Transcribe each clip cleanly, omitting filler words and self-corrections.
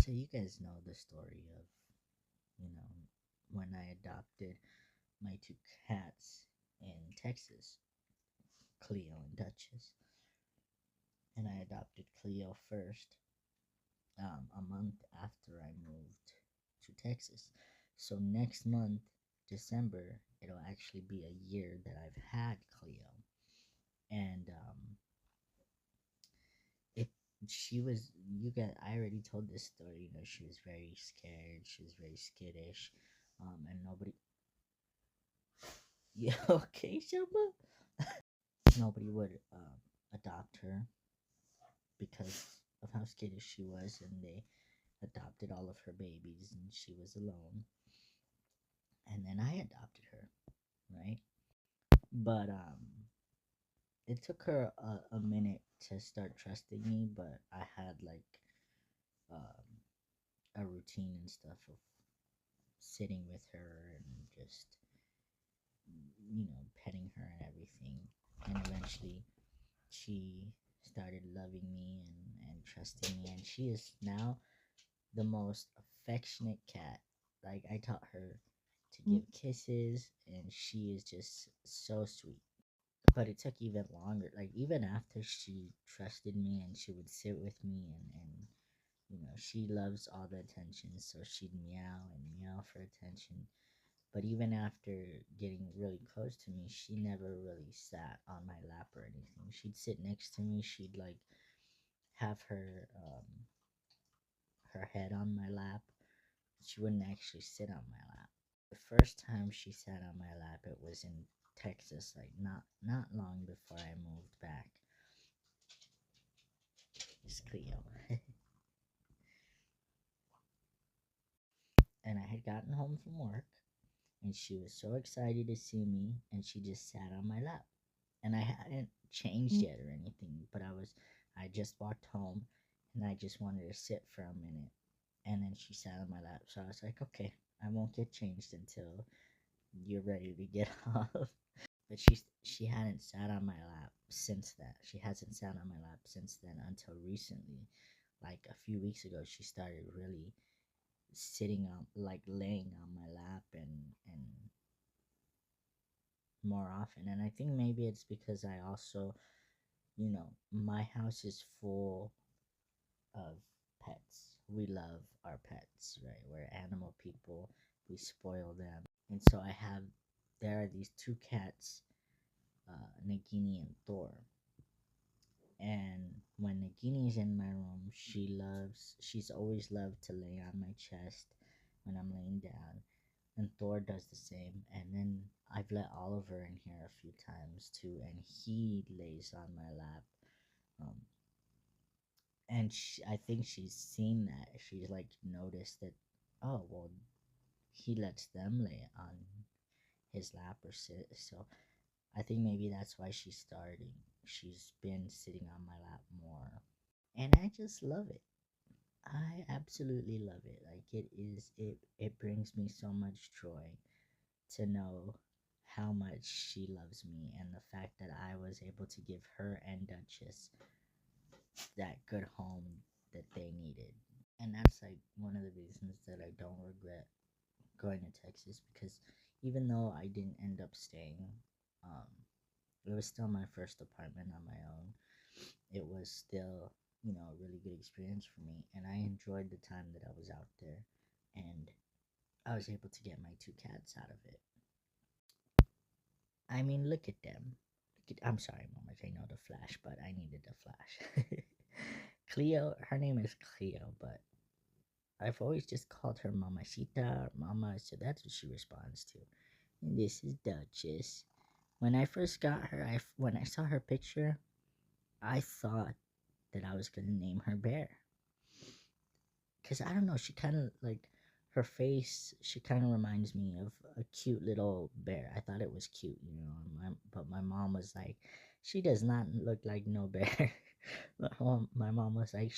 So you guys know the story of, you know, when I adopted my two cats in Texas, Cleo and Duchess. And I adopted Cleo first, a month after I moved to Texas. So next month, December, it'll actually be a year that I've had Cleo. And it she was you got I already told this story. She was very scared, she was very skittish, and nobody. Yeah, okay, Shamba. Nobody would adopt her because of how skittish she was, and they adopted all of her babies, and she was alone. And then I adopted her, right? But it took her a minute to start trusting me, but I had like um, a routine and stuff of sitting with her and just petting her and everything. And eventually she started loving me and trusting me, and she is now the most affectionate cat. Like, I taught her to give kisses, and she is just so sweet. But it took even longer. Like, even after she trusted me and she would sit with me, and she loves all the attention, so she'd meow and meow for attention. But even after getting really close to me, she never really sat on my lap or anything. She'd sit next to me. She'd like have her head on my lap. She wouldn't actually sit on my lap. The first time she sat on my lap, it was in Texas, like not long before I moved back. It's Cleo. And I had gotten home from work, and she was so excited to see me, and she just sat on my lap. And I hadn't changed yet or anything, but I just walked home, and I just wanted to sit for a minute. And then she sat on my lap, so I was like, okay, I won't get changed until you're ready to get off. But she hadn't sat on my lap since then. She hasn't sat on my lap since then until recently. Like a few weeks ago, she started really sitting on, like laying on my lap and more often. And I think maybe it's because I also, my house is full of pets. We love our pets, right? We're animal people. We spoil them. And so there are these two cats, Nagini and Thor. And when Nagini's in my room, she's always loved to lay on my chest when I'm laying down. And Thor does the same. And then I've let Oliver in here a few times too, and he lays on my lap. Um, and I think she's seen that. She's like noticed that, oh, well, he lets them lay on his lap or sit. So I think maybe that's why she's starting. She's been sitting on my lap more. And I just love it. I absolutely love it. Like, it brings me so much joy to know how much she loves me, and the fact that I was able to give her and Duchess that good home that they needed. And that's like one of the reasons that I don't regret going to Texas, because even though I didn't end up staying, um, it was still my first apartment on my own. It was still, a really good experience for me, and I enjoyed the time that I was out there, and I was able to get my two cats out of it. I mean, look at them. I'm sorry, Mama, I know the flash, but I needed the flash. Cleo, her name is Cleo, but I've always just called her Mamacita or Mama, so that's what she responds to. And this is Duchess. When I first got her, when I saw her picture, I thought that I was gonna name her Bear. Cause I don't know, she kind of like her face. She kind of reminds me of a cute little bear. I thought it was cute, but my mom was like, she does not look like no bear. My mom was like,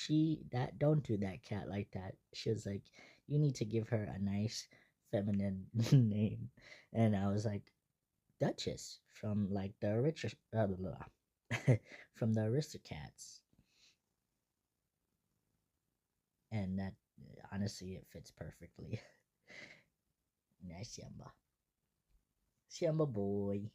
don't do that cat like that. She was like, you need to give her a nice feminine name. And I was like, Duchess from like the from the Aristocats. and that honestly it fits perfectly. Nice, Simba. Simba boy.